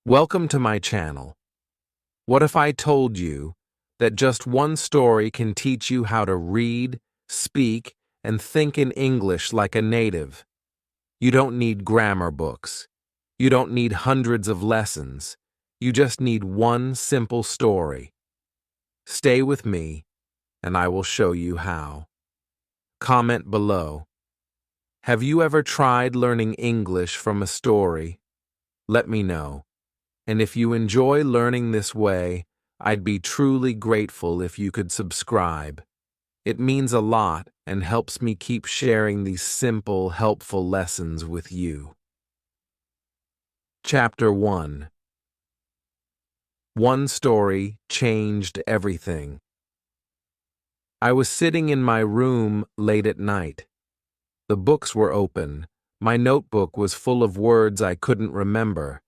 Welcome to my channel. What if I told you that just one story can teach you how to read, speak, and think in English like a native? You don't need grammar books. You don't need hundreds of lessons. You just need one simple story. Stay with me, and I will show you how. Comment below. Have you ever tried learning English from a story? Let me know. And if you enjoy learning this way, I'd be truly grateful if you could subscribe. It means a lot and helps me keep sharing these simple, helpful lessons with you. Chapter 1. One story changed everything. I was sitting in my room late at night. The books were open. My notebook was full of words I couldn't remember.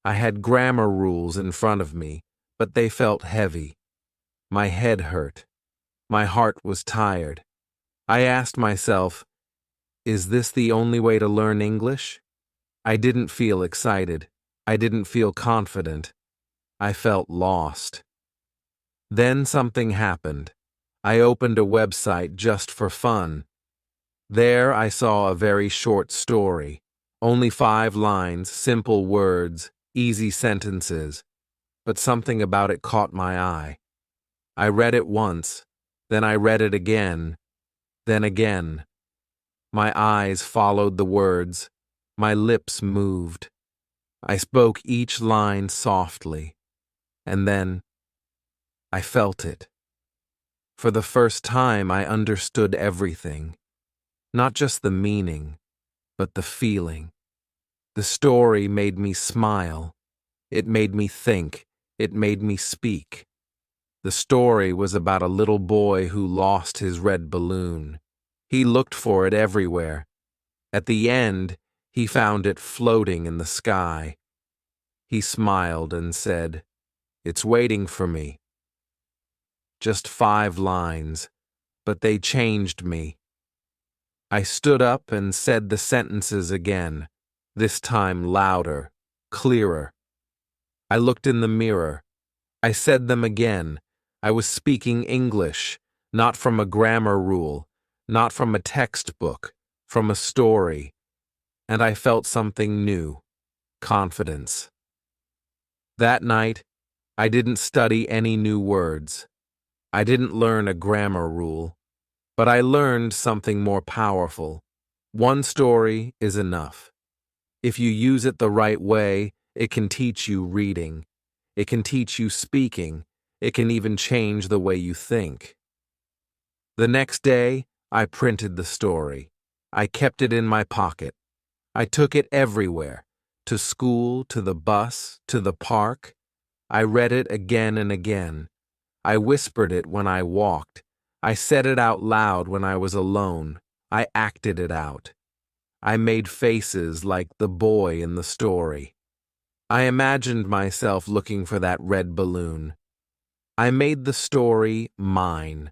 I had grammar rules in front of me, but they felt heavy. My head hurt. My heart was tired. I asked myself, is this the only way to learn English? I didn't feel excited. I didn't feel confident. I felt lost. Then something happened. I opened a website just for fun. There I saw a very short story. Only 5 lines, simple words, easy sentences, but something about it caught my eye. I read it once, then I read it again, then again. My eyes followed the words, my lips moved. I spoke each line softly, and then I felt it. For the first time, I understood everything, not just the meaning, but the feeling. The story made me smile. It made me think. It made me speak. The story was about a little boy who lost his red balloon. He looked for it everywhere. At the end, he found it floating in the sky. He smiled and said, "It's waiting for me." Just 5 lines, but they changed me. I stood up and said the sentences again. This time louder, clearer. I looked in the mirror. I said them again. I was speaking English, not from a grammar rule, not from a textbook, from a story. And I felt something new, confidence. That night, I didn't study any new words. I didn't learn a grammar rule, but I learned something more powerful. One story is enough. If you use it the right way, it can teach you reading. It can teach you speaking. It can even change the way you think. The next day, I printed the story. I kept it in my pocket. I took it everywhere, to school, to the bus, to the park. I read it again and again. I whispered it when I walked. I said it out loud when I was alone. I acted it out. I made faces like the boy in the story. I imagined myself looking for that red balloon. I made the story mine.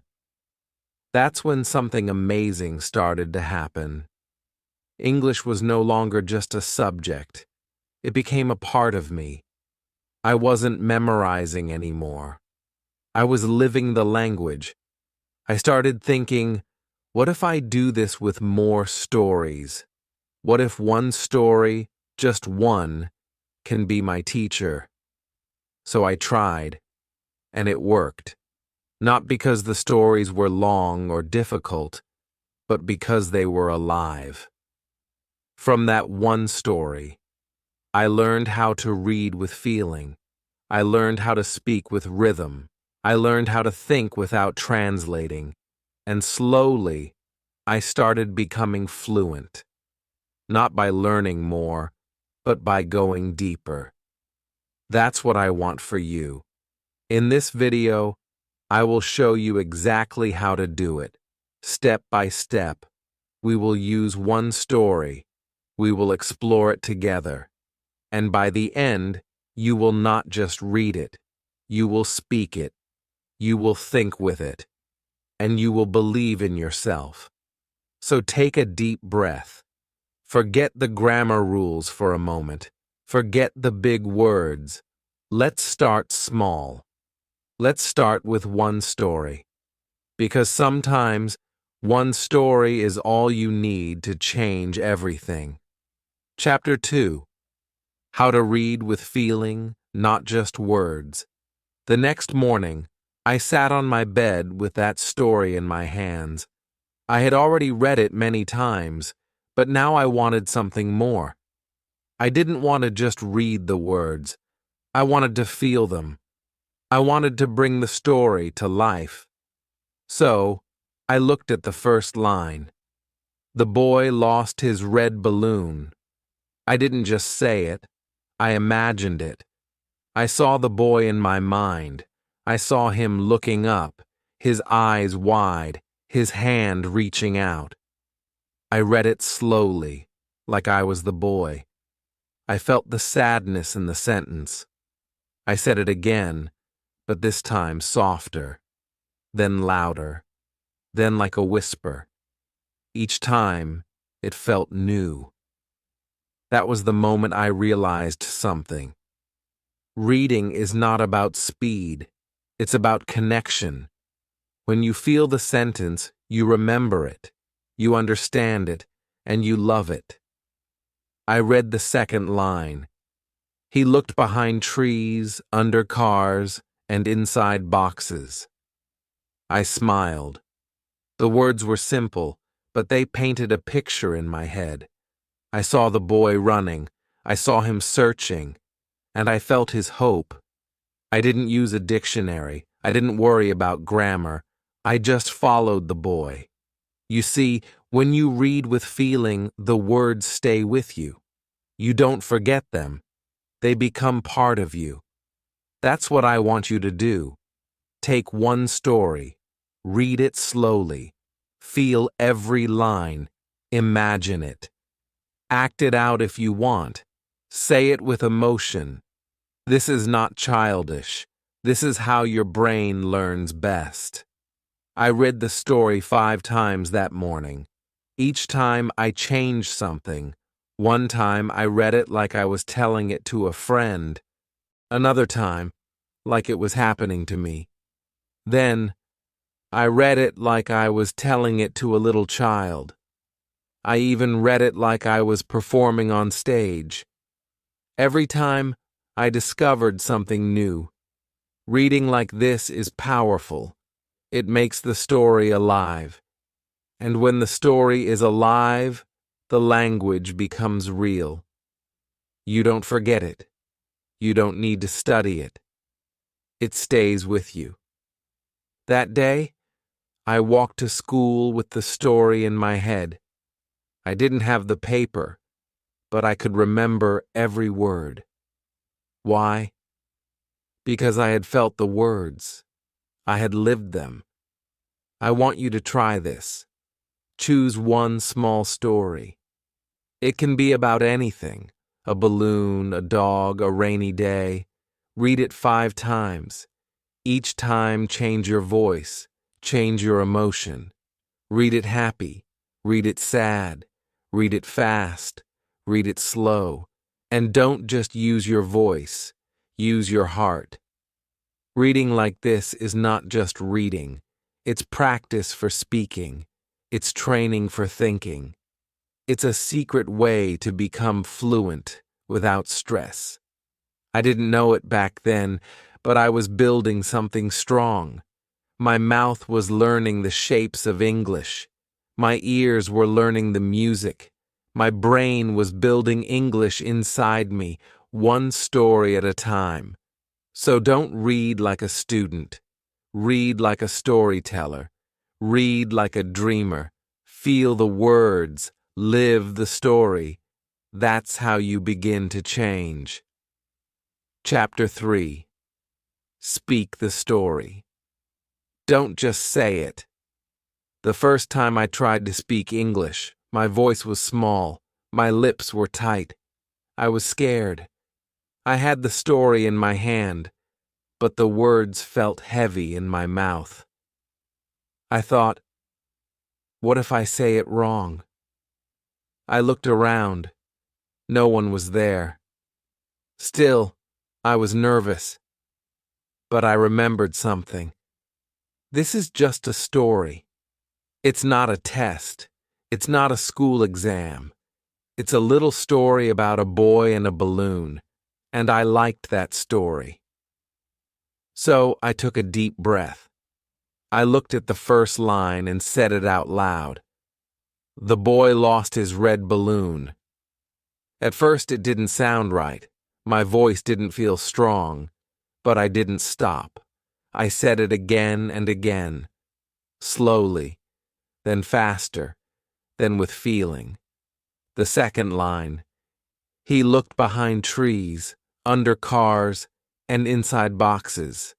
That's when something amazing started to happen. English was no longer just a subject. It became a part of me. I wasn't memorizing anymore. I was living the language. I started thinking, what if I do this with more stories? What if one story, just one, can be my teacher? So I tried, and it worked. Not because the stories were long or difficult, but because they were alive. From that one story, I learned how to read with feeling. I learned how to speak with rhythm. I learned how to think without translating. And slowly, I started becoming fluent. Not by learning more, but by going deeper. That's what I want for you. In this video, I will show you exactly how to do it. Step by step. We will use one story. We will explore it together. And by the end, you will not just read it. You will speak it. You will think with it. And you will believe in yourself. So take a deep breath. Forget the grammar rules for a moment. Forget the big words. Let's start small. Let's start with one story. Because sometimes one story is all you need to change everything. Chapter 2. How to read with feeling, not just words. The next morning, I sat on my bed with that story in my hands. I had already read it many times, but now I wanted something more. I didn't want to just read the words. I wanted to feel them. I wanted to bring the story to life. So, I looked at the first line. The boy lost his red balloon. I didn't just say it. I imagined it. I saw the boy in my mind. I saw him looking up, his eyes wide, his hand reaching out. I read it slowly, like I was the boy. I felt the sadness in the sentence. I said it again, but this time softer, then louder, then like a whisper. Each time, it felt new. That was the moment I realized something. Reading is not about speed. It's about connection. When you feel the sentence, you remember it, you understand it, and you love it. I read the second line. He looked behind trees, under cars, and inside boxes. I smiled. The words were simple, but they painted a picture in my head. I saw the boy running. I saw him searching. And I felt his hope. I didn't use a dictionary. I didn't worry about grammar. I just followed the boy. You see, when you read with feeling, the words stay with you. You don't forget them. They become part of you. That's what I want you to do. Take one story. Read it slowly. Feel every line. Imagine it. Act it out if you want. Say it with emotion. This is not childish. This is how your brain learns best. I read the story 5 times that morning. Each time I changed something. One time I read it like I was telling it to a friend. Another time, like it was happening to me. Then, I read it like I was telling it to a little child. I even read it like I was performing on stage. Every time, I discovered something new. Reading like this is powerful. It makes the story alive. And when the story is alive, the language becomes real. You don't forget it. You don't need to study it. It stays with you. That day, I walked to school with the story in my head. I didn't have the paper, but I could remember every word. Why? Because I had felt the words. I had lived them. I want you to try this. Choose one small story. It can be about anything. A balloon, a dog, a rainy day. Read it 5 times. Each time change your voice, change your emotion. Read it happy, read it sad, read it fast, read it slow. And don't just use your voice, use your heart. Reading like this is not just reading. It's practice for speaking. It's training for thinking. It's a secret way to become fluent without stress. I didn't know it back then, but I was building something strong. My mouth was learning the shapes of English. My ears were learning the music. My brain was building English inside me, one story at a time. So don't read like a student. Read like a storyteller. Read like a dreamer. Feel the words. Live the story. That's how you begin to change. Chapter 3. Speak the story. Don't just say it. The first time I tried to speak English, my voice was small. My lips were tight. I was scared. I had the story in my hand, but the words felt heavy in my mouth. I thought, what if I say it wrong? I looked around. No one was there. Still, I was nervous, but I remembered something. This is just a story. It's not a test. It's not a school exam. It's a little story about a boy and a balloon, and I liked that story. So I took a deep breath. I looked at the first line and said it out loud. The boy lost his red balloon. At first it didn't sound right. My voice didn't feel strong, but I didn't stop. I said it again and again, slowly, then faster, then with feeling. The second line. He looked behind trees, under cars, and inside boxes.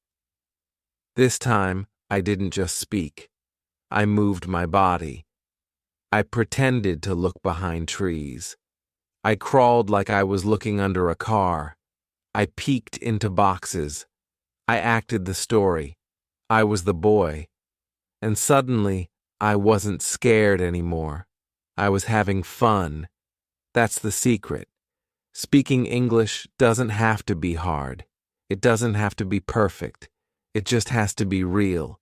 This time, I didn't just speak. I moved my body. I pretended to look behind trees. I crawled like I was looking under a car. I peeked into boxes. I acted the story. I was the boy. And suddenly, I wasn't scared anymore. I was having fun. That's the secret. Speaking English doesn't have to be hard. It doesn't have to be perfect. It just has to be real.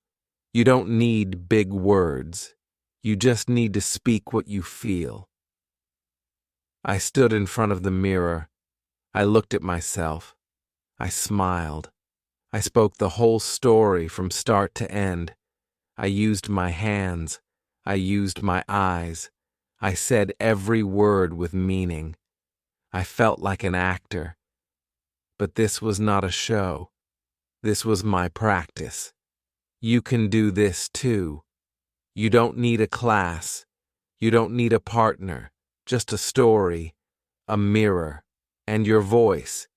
You don't need big words. You just need to speak what you feel. I stood in front of the mirror. I looked at myself. I smiled. I spoke the whole story from start to end. I used my hands. I used my eyes. I said every word with meaning. I felt like an actor. But this was not a show. This was my practice. You can do this too. You don't need a class. You don't need a partner. Just a story, a mirror, and your voice.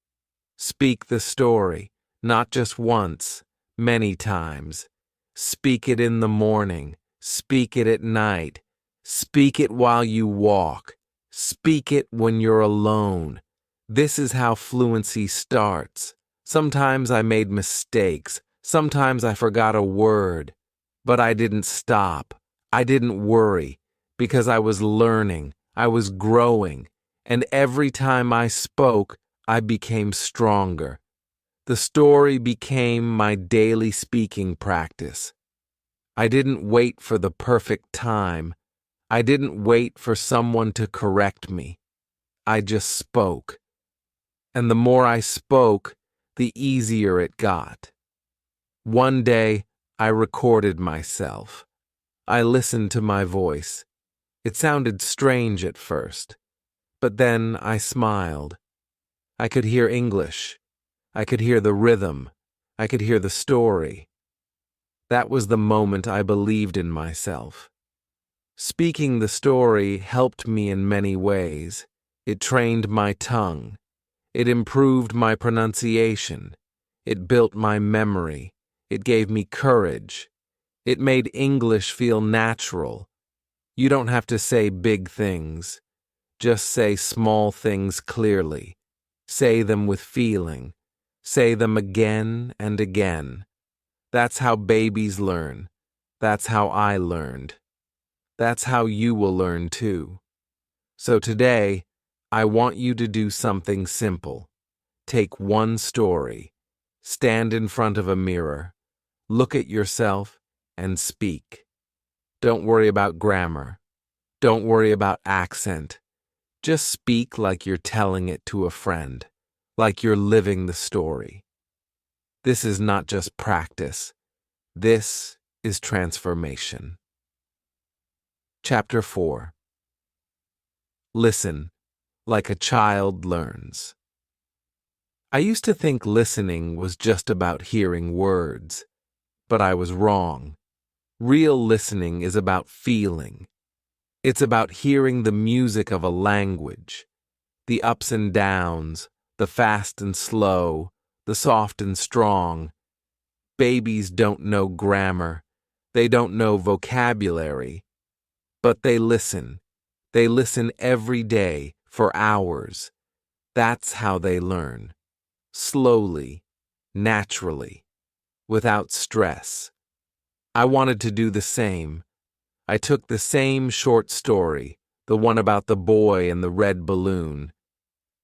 Speak the story, not just once, many times. Speak it in the morning. Speak it at night. Speak it while you walk. Speak it when you're alone. This is how fluency starts. Sometimes I made mistakes. Sometimes I forgot a word. But I didn't stop. I didn't worry, because I was learning. I was growing. And every time I spoke, I became stronger. The story became my daily speaking practice. I didn't wait for the perfect time. I didn't wait for someone to correct me. I just spoke. And the more I spoke, the easier it got. One day, I recorded myself. I listened to my voice. It sounded strange at first, but then I smiled. I could hear English. I could hear the rhythm. I could hear the story. That was the moment I believed in myself. Speaking the story helped me in many ways. It trained my tongue. It improved my pronunciation. It built my memory. It gave me courage. It made English feel natural. You don't have to say big things. Just say small things clearly. Say them with feeling. Say them again and again. That's how babies learn. That's how I learned. That's how you will learn too. So today, I want you to do something simple. Take one story. Stand in front of a mirror. Look at yourself and speak. Don't worry about grammar. Don't worry about accent. Just speak like you're telling it to a friend, like you're living the story. This is not just practice. This is transformation. Chapter 4. Listen, like a child learns. I used to think listening was just about hearing words, but I was wrong. Real listening is about feeling. It's about hearing the music of a language, the ups and downs, the fast and slow, the soft and strong. Babies don't know grammar. They don't know vocabulary. But they listen. They listen every day for hours. That's how they learn. Slowly, naturally, without stress. I wanted to do the same. I took the same short story, the one about the boy and the red balloon,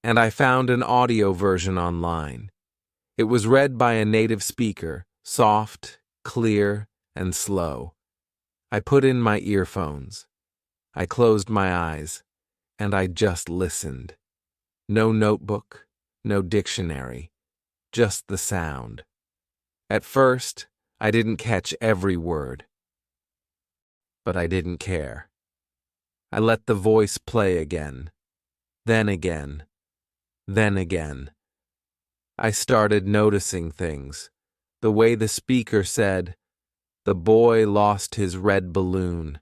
and I found an audio version online. It was read by a native speaker, soft, clear, and slow. I put in my earphones. I closed my eyes, and I just listened. No notebook, no dictionary, just the sound. At first, I didn't catch every word, but I didn't care. I let the voice play again, then again, then again. I started noticing things. The way the speaker said, "The boy lost his red balloon."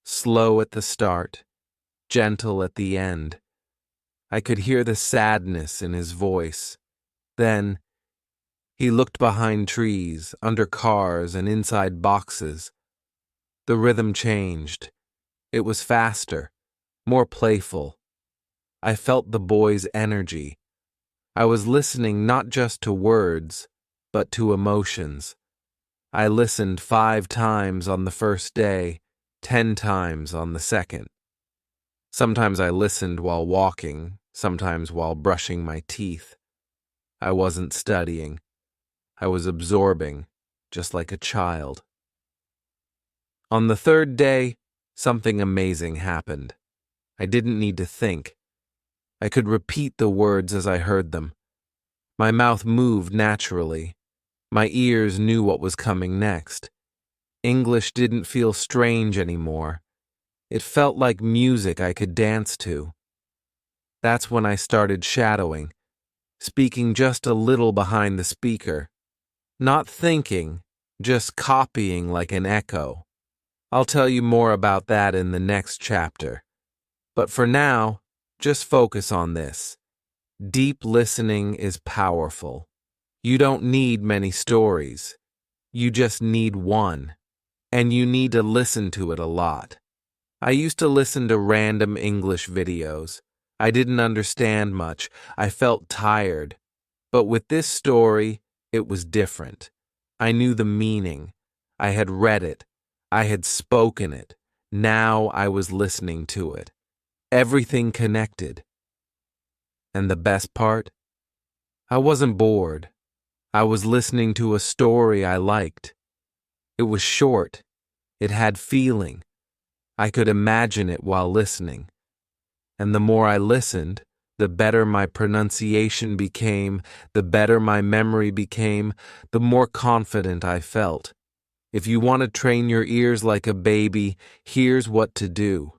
Slow at the start, gentle at the end. I could hear the sadness in his voice. Then, he looked behind trees, under cars, and inside boxes. The rhythm changed. It was faster, more playful. I felt the boy's energy. I was listening not just to words, but to emotions. I listened 5 times on the first day, 10 times on the second. Sometimes I listened while walking, sometimes while brushing my teeth. I wasn't studying. I was absorbing, just like a child. On the 3rd day, something amazing happened. I didn't need to think. I could repeat the words as I heard them. My mouth moved naturally. My ears knew what was coming next. English didn't feel strange anymore. It felt like music I could dance to. That's when I started shadowing, speaking just a little behind the speaker. Not thinking, just copying like an echo. I'll tell you more about that in the next chapter. But for now, just focus on this. Deep listening is powerful. You don't need many stories. You just need one. And you need to listen to it a lot. I used to listen to random English videos. I didn't understand much. I felt tired. But with this story, it was different. I knew the meaning. I had read it. I had spoken it. Now I was listening to it. Everything connected. And the best part? I wasn't bored. I was listening to a story I liked. It was short. It had feeling. I could imagine it while listening. And the more I listened, the better my pronunciation became, the better my memory became, the more confident I felt. If you want to train your ears like a baby, here's what to do.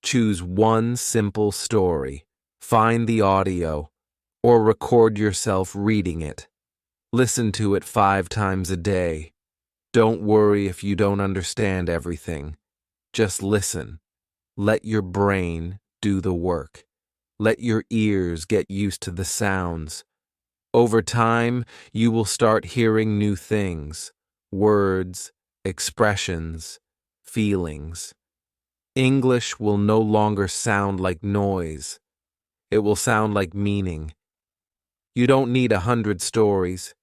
Choose one simple story, find the audio, or record yourself reading it. Listen to it 5 times a day. Don't worry if you don't understand everything. Just listen. Let your brain do the work. Let your ears get used to the sounds. Over time, you will start hearing new things, words, expressions, feelings. English will no longer sound like noise. It will sound like meaning. You don't need 100 stories.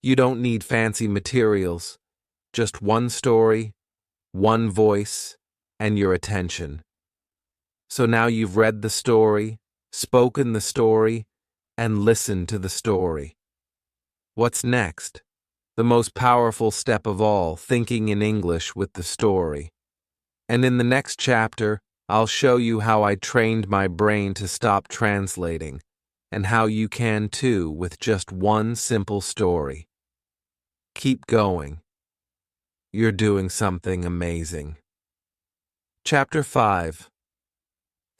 You don't need fancy materials. Just one story, one voice, and your attention. So now you've read the story, spoken the story, and listened to the story. What's next? The most powerful step of all, thinking in English with the story. And in the next chapter, I'll show you how I trained my brain to stop translating, and how you can too with just one simple story. Keep going. You're doing something amazing. Chapter 5.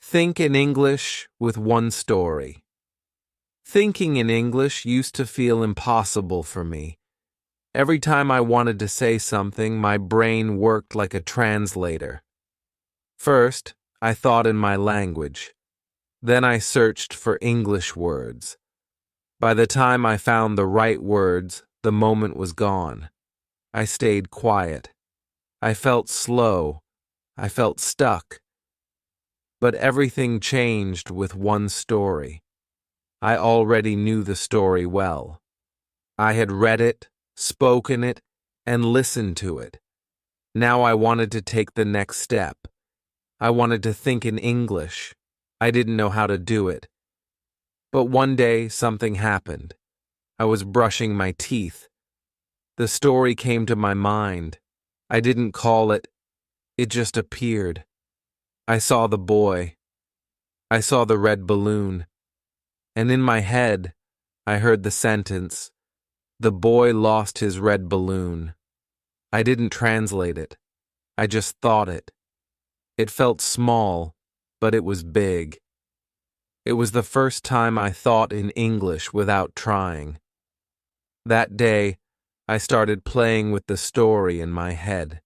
Think in English with one story. Thinking in English used to feel impossible for me. Every time I wanted to say something, my brain worked like a translator. First, I thought in my language. Then I searched for English words. By the time I found the right words, the moment was gone. I stayed quiet. I felt slow. I felt stuck. But everything changed with one story. I already knew the story well. I had read it, spoken it, and listened to it. Now I wanted to take the next step. I wanted to think in English. I didn't know how to do it. But one day, something happened. I was brushing my teeth. The story came to my mind. I didn't call it. It just appeared. I saw the boy. I saw the red balloon. And in my head, I heard the sentence, "The boy lost his red balloon." I didn't translate it. I just thought it. It felt small, but it was big. It was the first time I thought in English without trying. That day, I started playing with the story in my head.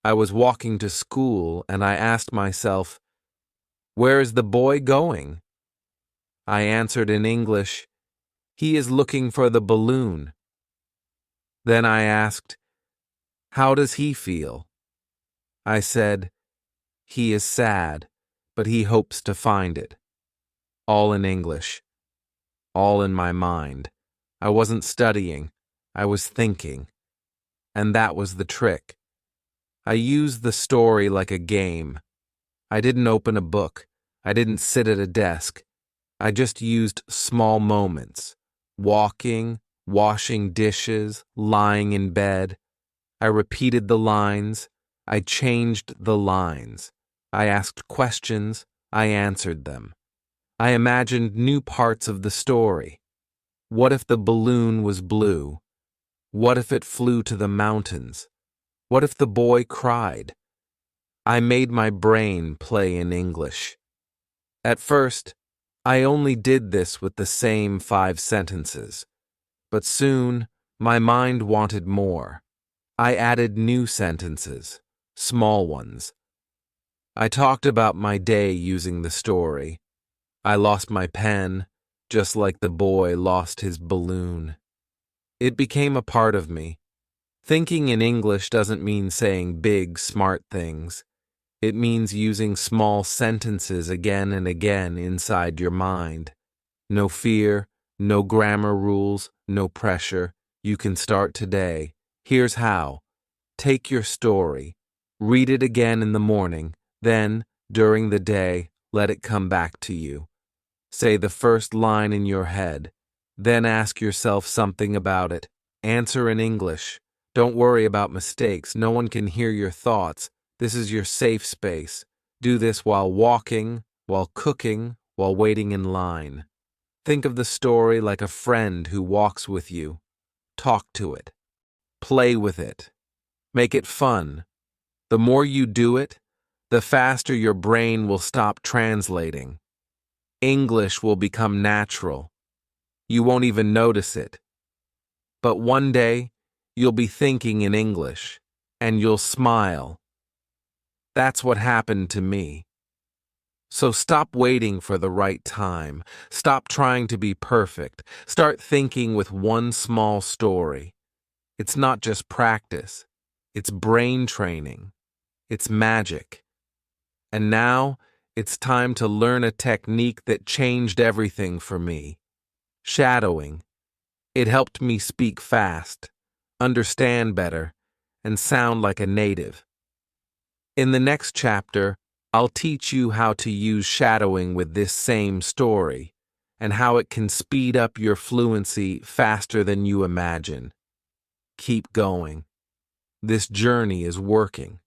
I was walking to school and I asked myself, "Where is the boy going?" I answered in English, "He is looking for the balloon." Then I asked, "How does he feel?" I said, "He is sad, but he hopes to find it." All in English. All in my mind. I wasn't studying. I was thinking. And that was the trick. I used the story like a game. I didn't open a book. I didn't sit at a desk. I just used small moments. Walking, washing dishes, lying in bed. I repeated the lines. I changed the lines. I asked questions. I answered them. I imagined new parts of the story. What if the balloon was blue? What if it flew to the mountains? What if the boy cried? I made my brain play in English. At first, I only did this with the same 5 sentences. But soon, my mind wanted more. I added new sentences, small ones. I talked about my day using the story. I lost my pen, just like the boy lost his balloon. It became a part of me. Thinking in English doesn't mean saying big, smart things. It means using small sentences again and again inside your mind. No fear, no grammar rules, no pressure. You can start today. Here's how. Take your story. Read it again in the morning. Then, during the day, let it come back to you. Say the first line in your head. Then ask yourself something about it. Answer in English. Don't worry about mistakes. No one can hear your thoughts. This is your safe space. Do this while walking, while cooking, while waiting in line. Think of the story like a friend who walks with you. Talk to it. Play with it. Make it fun. The more you do it, the faster your brain will stop translating. English will become natural. You won't even notice it. But one day, you'll be thinking in English, and you'll smile. That's what happened to me. So stop waiting for the right time. Stop trying to be perfect. Start thinking with one small story. It's not just practice. It's brain training. It's magic. And now, it's time to learn a technique that changed everything for me. Shadowing. It helped me speak fast, understand better, and sound like a native. In the next chapter, I'll teach you how to use shadowing with this same story, and how it can speed up your fluency faster than you imagine. Keep going. This journey is working.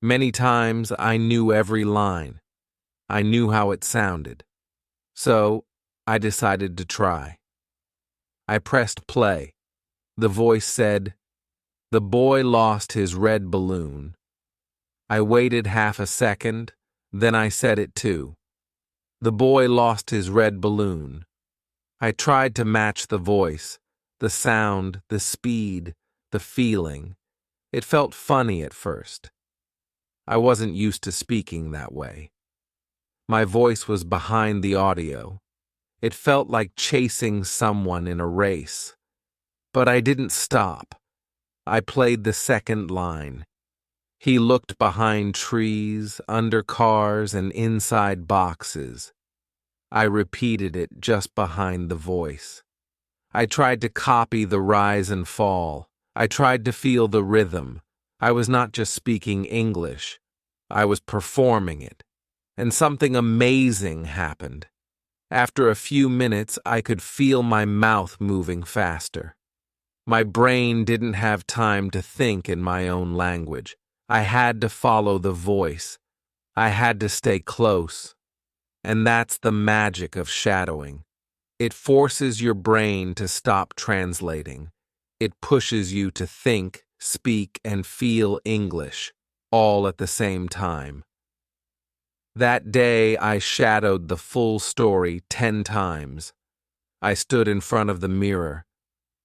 Many times I knew every line. I knew how it sounded. So, I decided to try. I pressed play. The voice said, "The boy lost his red balloon." I waited half a second, then I said it too. "The boy lost his red balloon." I tried to match the voice, the sound, the speed, the feeling. It felt funny at first. I wasn't used to speaking that way. My voice was behind the audio. It felt like chasing someone in a race. But I didn't stop. I played the second line. He looked behind trees, under cars, and inside boxes. I repeated it just behind the voice. I tried to copy the rise and fall. I tried to feel the rhythm. I was not just speaking English. I was performing it. And something amazing happened. After a few minutes, I could feel my mouth moving faster. My brain didn't have time to think in my own language. I had to follow the voice. I had to stay close. And that's the magic of shadowing. It forces your brain to stop translating. It pushes you to think, speak, and feel English, all at the same time. That day, I shadowed the full story 10 times. I stood in front of the mirror.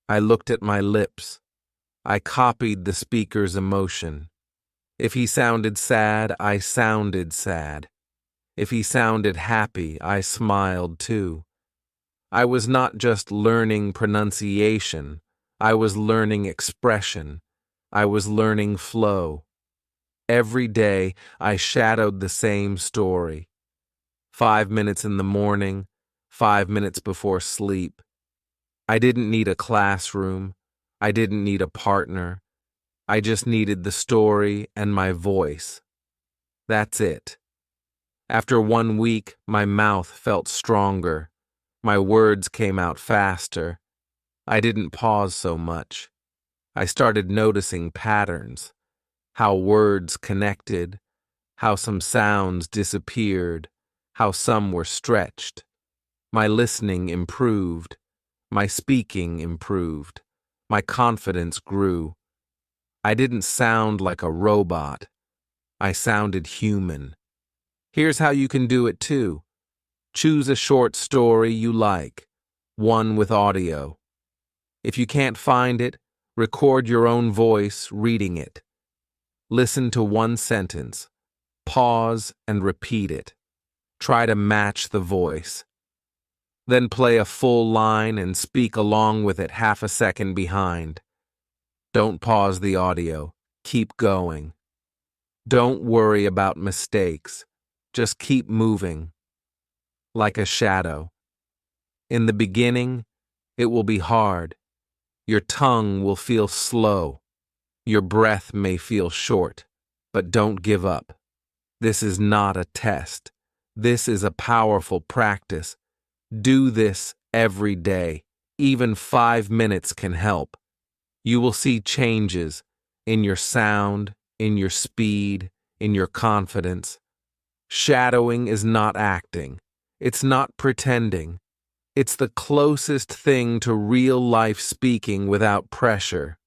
I looked at my lips. I copied the speaker's emotion. If he sounded sad, I sounded sad. If he sounded happy, I smiled too. I was not just learning pronunciation. I was learning expression. I was learning flow. Every day, I shadowed the same story. 5 minutes in the morning, 5 minutes before sleep. I didn't need a classroom. I didn't need a partner. I just needed the story and my voice. That's it. After 1 week, my mouth felt stronger. My words came out faster. I didn't pause so much. I started noticing patterns, how words connected, how some sounds disappeared, how some were stretched. My listening improved. My speaking improved. My confidence grew. I didn't sound like a robot. I sounded human. Here's how you can do it too. Choose a short story you like, one with audio. If you can't find it, record your own voice reading it. Listen to one sentence. Pause and repeat it. Try to match the voice. Then play a full line and speak along with it half a second behind. Don't pause the audio. Keep going. Don't worry about mistakes. Just keep moving. Like a shadow. In the beginning, it will be hard. Your tongue will feel slow. Your breath may feel short, but don't give up. This is not a test. This is a powerful practice. Do this every day. Even 5 minutes can help. You will see changes in your sound, in your speed, in your confidence. Shadowing is not acting. It's not pretending. It's the closest thing to real-life speaking without pressure.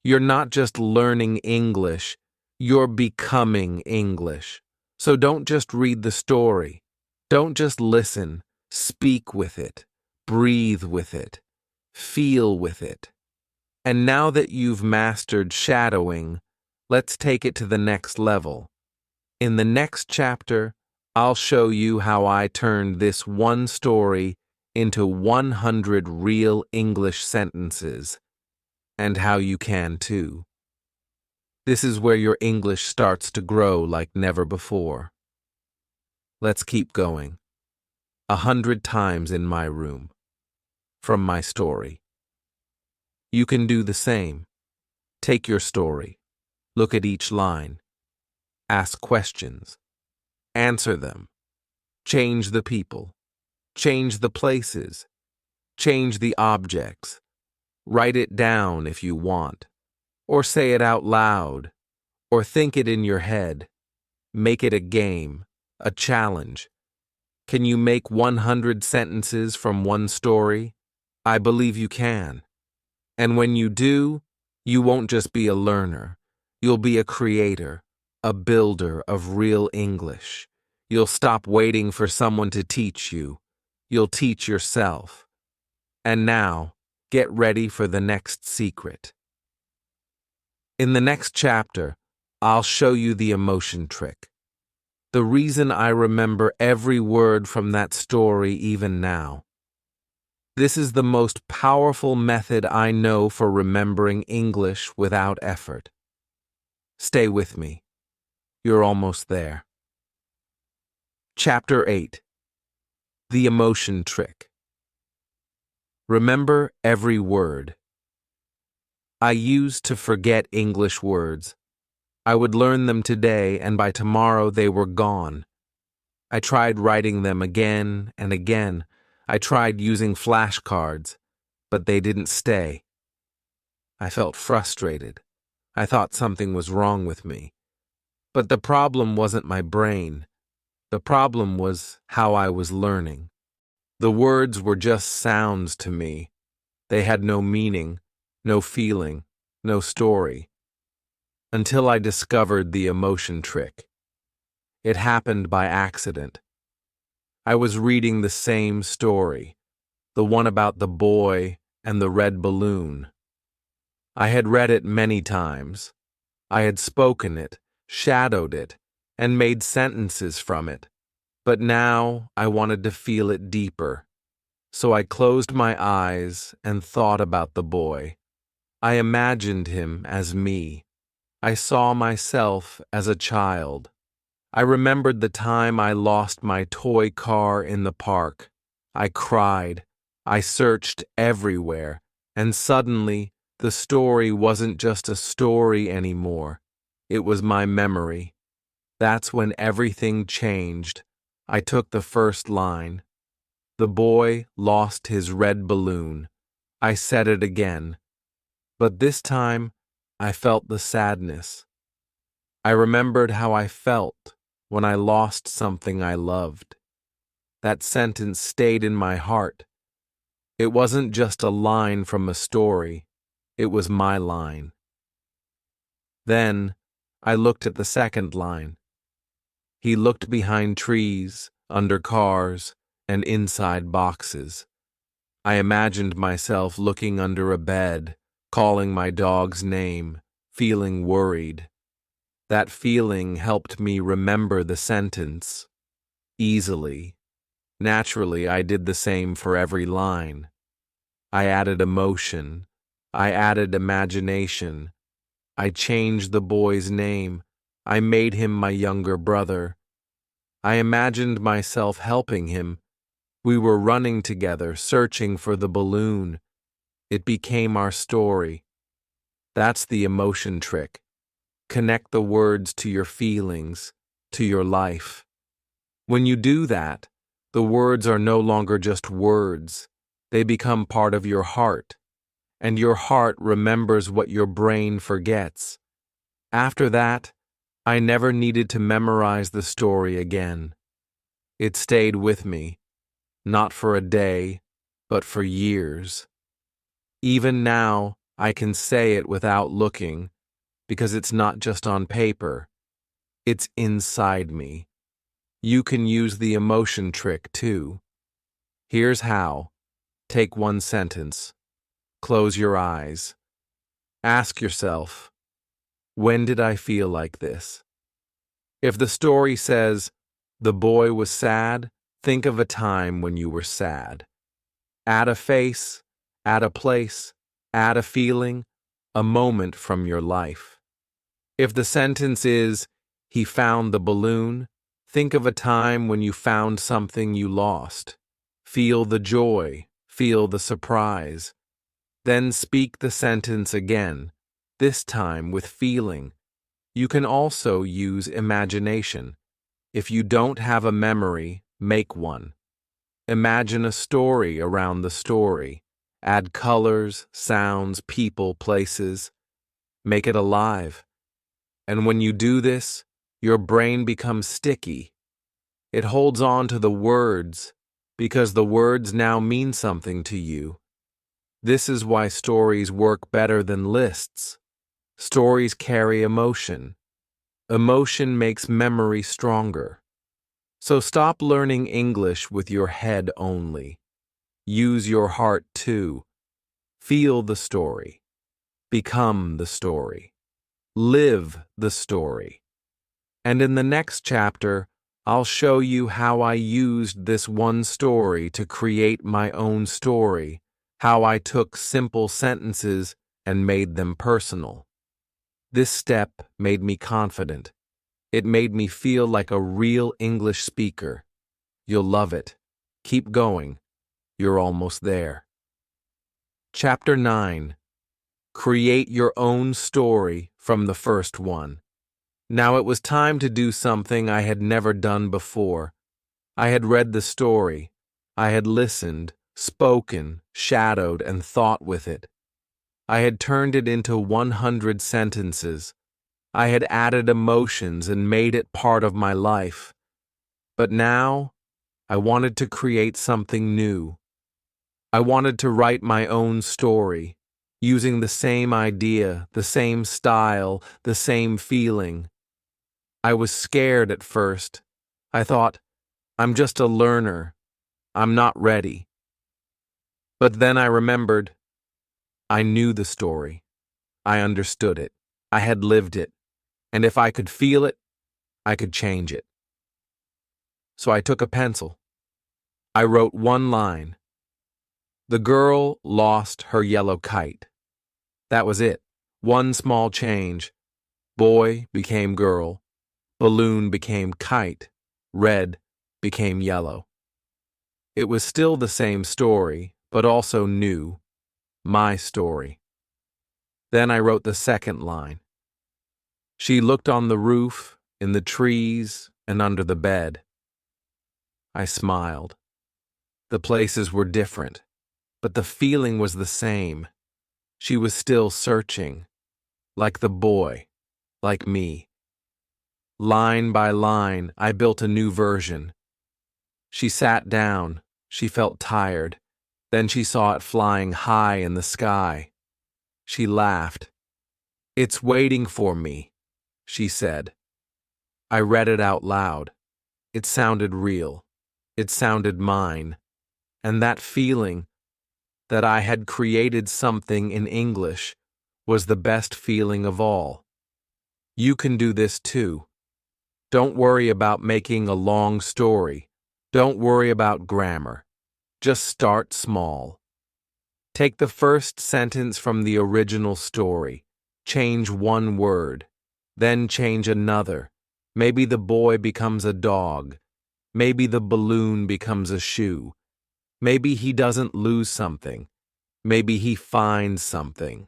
You're not just learning English, you're becoming English. So don't just read the story. Don't just listen. Speak with it. Breathe with it. Feel with it. And now that you've mastered shadowing, let's take it to the next level. In the next chapter, I'll show you how I turned this one story into 100 real English sentences, and how you can too. This is where your English starts to grow like never before. Let's keep going. 100 times in my room. From my story. You can do the same. Take your story. Look at each line. Ask questions. Answer them. Change the people. Change the places. Change the objects. Write it down if you want. Or say it out loud. Or think it in your head. Make it a game, a challenge. Can you make 100 sentences from one story? I believe you can. And when you do, you won't just be a learner. You'll be a creator, a builder of real English. You'll stop waiting for someone to teach you. You'll teach yourself. And now, get ready for the next secret. In the next chapter, I'll show you the emotion trick. The reason I remember every word from that story even now. This is the most powerful method I know for remembering English without effort. Stay with me. You're almost there. Chapter 8. The Emotion Trick. Remember every word. I used to forget English words. I would learn them today, and by tomorrow they were gone. I tried writing them again and again, I tried using flashcards, but they didn't stay. I felt frustrated. I thought something was wrong with me. But the problem wasn't my brain. The problem was how I was learning. The words were just sounds to me. They had no meaning, no feeling, no story. Until I discovered the emotion trick. It happened by accident. I was reading the same story, the one about the boy and the red balloon. I had read it many times. I had spoken it, shadowed it, and made sentences from it. But now I wanted to feel it deeper. So I closed my eyes and thought about the boy. I imagined him as me. I saw myself as a child. I remembered the time I lost my toy car in the park. I cried. I searched everywhere. And suddenly, the story wasn't just a story anymore. It was my memory. That's when everything changed. I took the first line. The boy lost his red balloon. I said it again. But this time, I felt the sadness. I remembered how I felt when I lost something I loved. That sentence stayed in my heart. It wasn't just a line from a story. It was my line. Then, I looked at the second line. He looked behind trees, under cars, and inside boxes. I imagined myself looking under a bed, calling my dog's name, feeling worried. That feeling helped me remember the sentence easily. Naturally, I did the same for every line. I added emotion. I added imagination. I changed the boy's name. I made him my younger brother. I imagined myself helping him. We were running together, searching for the balloon. It became our story. That's the emotion trick. Connect the words to your feelings, to your life. When you do that, the words are no longer just words. They become part of your heart, and your heart remembers what your brain forgets. After that, I never needed to memorize the story again. It stayed with me, not for a day, but for years. Even now, I can say it without looking, because it's not just on paper. It's inside me. You can use the emotion trick too. Here's how. Take one sentence. Close your eyes. Ask yourself, when did I feel like this? If the story says, the boy was sad, think of a time when you were sad. Add a face, add a place, add a feeling, a moment from your life. If the sentence is, he found the balloon, think of a time when you found something you lost. Feel the joy, feel the surprise. Then speak the sentence again, this time with feeling. You can also use imagination. If you don't have a memory, make one. Imagine a story around the story. Add colors, sounds, people, places. Make it alive. And when you do this, your brain becomes sticky. It holds on to the words because the words now mean something to you. This is why stories work better than lists. Stories carry emotion. Emotion makes memory stronger. So stop learning English with your head only. Use your heart too. Feel the story. Become the story. Live the story. And in the next chapter, I'll show you how I used this one story to create my own story, how I took simple sentences and made them personal. This step made me confident. It made me feel like a real English speaker. You'll love it. Keep going. You're almost there. Chapter 9. Create your own story from the first one. Now it was time to do something I had never done before. I had read the story. I had listened, spoken, shadowed, and thought with it. I had turned it into 100 sentences. I had added emotions and made it part of my life. But now, I wanted to create something new. I wanted to write my own story, using the same idea, the same style, the same feeling. I was scared at first. I thought, I'm just a learner. I'm not ready. But then I remembered, I knew the story. I understood it. I had lived it. And if I could feel it, I could change it. So I took a pencil. I wrote one line. The girl lost her yellow kite. That was it. One small change. Boy became girl. Balloon became kite. Red became yellow. It was still the same story, but also new. My story. Then I wrote the second line. She looked on the roof, in the trees, and under the bed. I smiled. The places were different, but the feeling was the same. She was still searching, like the boy, like me. Line by line, I built a new version. She sat down. She felt tired. Then she saw it flying high in the sky. She laughed. "It's waiting for me," she said. I read it out loud. It sounded real. It sounded mine. And that feeling that I had created something in English was the best feeling of all. You can do this too. Don't worry about making a long story. Don't worry about grammar. Just start small. Take the first sentence from the original story. Change one word. Then change another. Maybe the boy becomes a dog. Maybe the balloon becomes a shoe. Maybe he doesn't lose something. Maybe he finds something.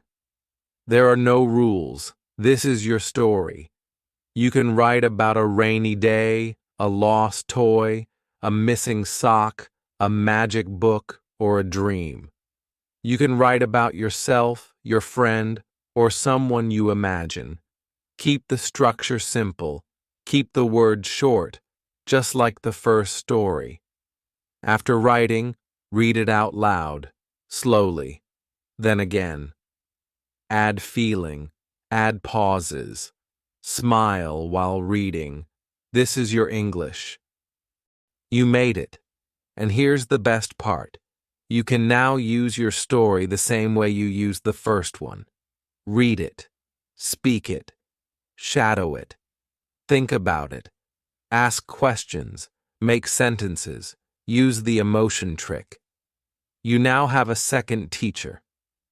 There are no rules. This is your story. You can write about a rainy day, a lost toy, a missing sock, a magic book, or a dream. You can write about yourself, your friend, or someone you imagine. Keep the structure simple. Keep the words short, just like the first story. After writing, read it out loud, slowly, then again. Add feeling, add pauses. Smile while reading. This is your English. You made it. And here's the best part. You can now use your story the same way you used the first one. Read it. Speak it. Shadow it. Think about it. Ask questions. Make sentences. Use the emotion trick. You now have a second teacher.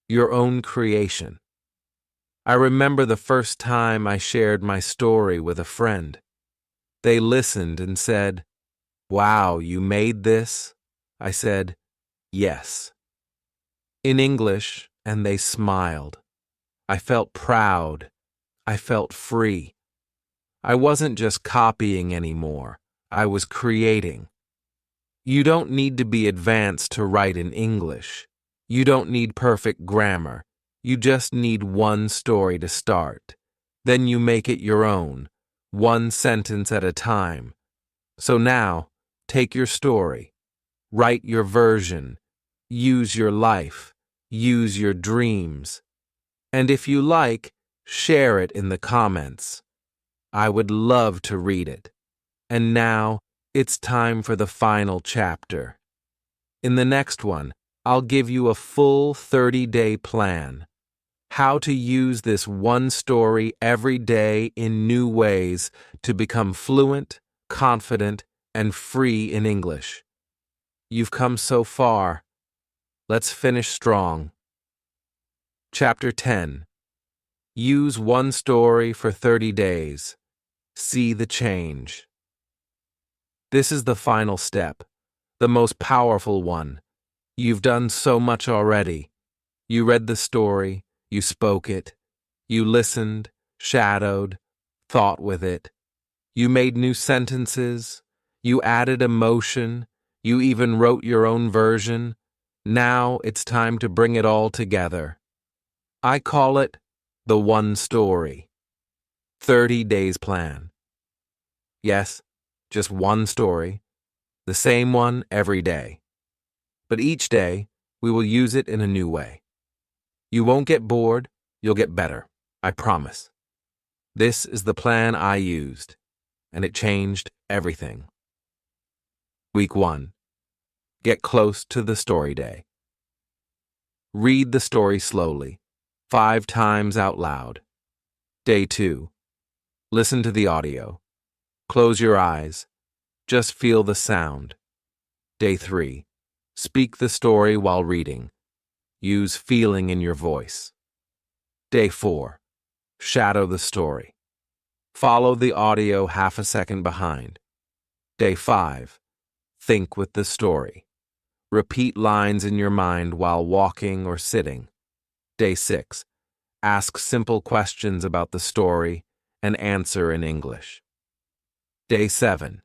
Your own creation. I remember the first time I shared my story with a friend. They listened and said, "Wow, you made this?" I said, "Yes." In English, and they smiled. I felt proud. I felt free. I wasn't just copying anymore. I was creating. You don't need to be advanced to write in English. You don't need perfect grammar. You just need one story to start. Then you make it your own, one sentence at a time. So now, take your story. Write your version. Use your life. Use your dreams. And if you like, share it in the comments. I would love to read it. And now, it's time for the final chapter. In the next one, I'll give you a full 30-day plan. How to use this one story every day in new ways to become fluent, confident, and free in English. You've come so far. Let's finish strong. Chapter 10. Use one story for 30 days. See the change. This is the final step, the most powerful one. You've done so much already. You read the story, you spoke it, you listened, shadowed, thought with it. You made new sentences, you added emotion, You even wrote your own version. Now it's time to bring it all together. I call it the One Story 30 Days Plan. Yes, just one story, the same one every day. But each day, we will use it in a new way. You won't get bored, you'll get better, I promise. This is the plan I used, and it changed everything. Week 1. Get close to the story day. Read the story slowly, 5 times out loud. Day 2. Listen to the audio. Close your eyes. Just feel the sound. Day 3. Speak the story while reading. Use feeling in your voice. Day 4. Shadow the story. Follow the audio half a second behind. Day 5. Think with the story. Repeat lines in your mind while walking or sitting. Day 6. Ask simple questions about the story and answer in English. Day 7.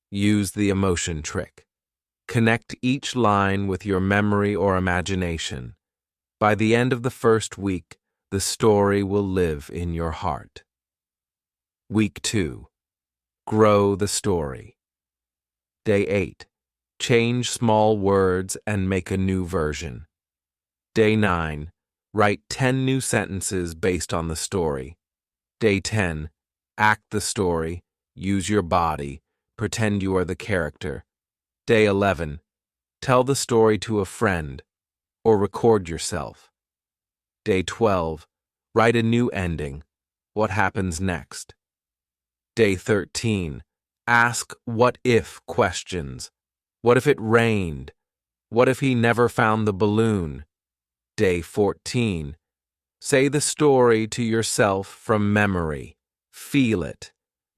Use the emotion trick. Connect each line with your memory or imagination. By the end of the first week, the story will live in your heart. Week 2. Grow the story. Day 8. Change small words and make a new version. Day 9. Write 10 new sentences based on the story. Day 10. Act the story. Use your body. Pretend you are the character. Day 11. Tell the story to a friend or record yourself. Day 12. Write a new ending. What happens next? Day 13. Ask what-if questions. What if it rained? What if he never found the balloon? Day 14. Say the story to yourself from memory. Feel it.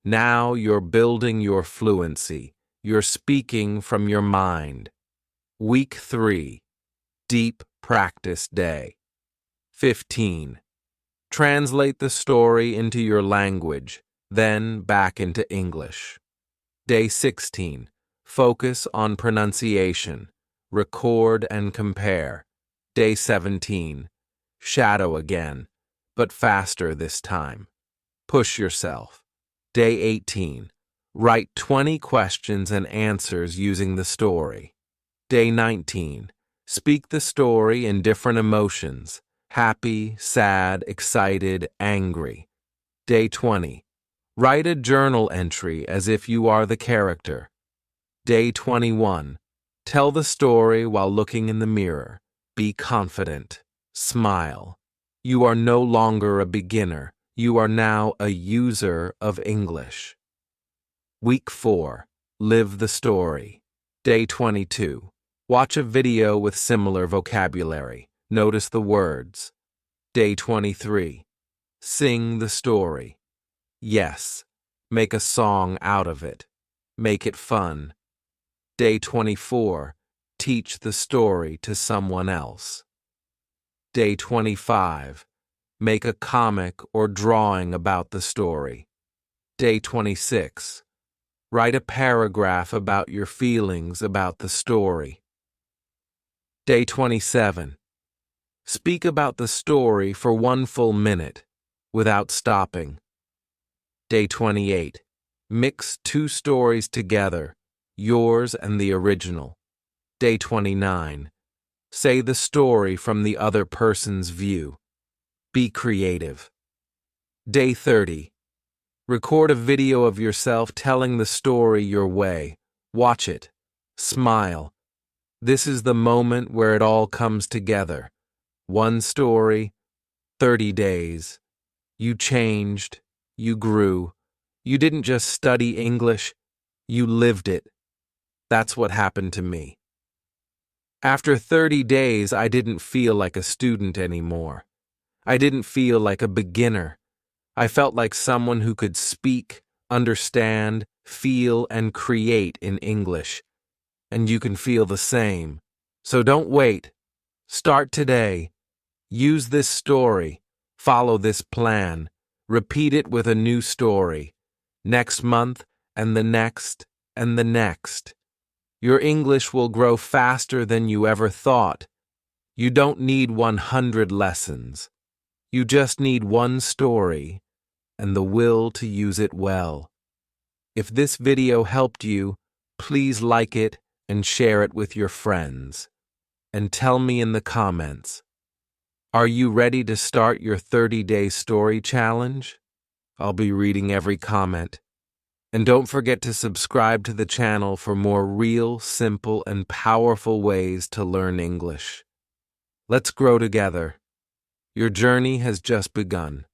Now you're building your fluency. You're speaking from your mind. Week 3. Deep practice day. 15. Translate the story into your language, then back into English. Day 16. Focus on pronunciation. Record and compare. Day 17. Shadow again, but faster this time. Push yourself. Day 18. Write 20 questions and answers using the story. Day 19. Speak the story in different emotions: happy, sad, excited, angry. Day 20. Write a journal entry as if you are the character. Day 21. Tell the story while looking in the mirror. Be confident. Smile. You are no longer a beginner. You are now a user of English. Week 4. Live the story. Day 22. Watch a video with similar vocabulary. Notice the words. Day 23. Sing the story. Yes. Make a song out of it. Make it fun. Day 24. Teach the story to someone else. Day 25. Make a comic or drawing about the story. Day 26. Write a paragraph about your feelings about the story. Day 27. Speak about the story for 1 full minute, without stopping. Day 28. Mix 2 stories together, yours and the original. Day 29. Say the story from the other person's view. Be creative. Day 30. Record a video of yourself telling the story your way. Watch it. Smile. This is the moment where it all comes together. 1 story, 30 days. You changed. You grew. You didn't just study English. You lived it. That's what happened to me. After 30 days, I didn't feel like a student anymore. I didn't feel like a beginner. I felt like someone who could speak, understand, feel, and create in English. And you can feel the same. So don't wait. Start today. Use this story. Follow this plan. Repeat it with a new story. Next month, and the next, and the next. Your English will grow faster than you ever thought. You don't need 100 lessons. You just need one story and the will to use it well. If this video helped you, please like it and share it with your friends. And tell me in the comments, are you ready to start your 30-day story challenge? I'll be reading every comment. And don't forget to subscribe to the channel for more real, simple, and powerful ways to learn English. Let's grow together. Your journey has just begun.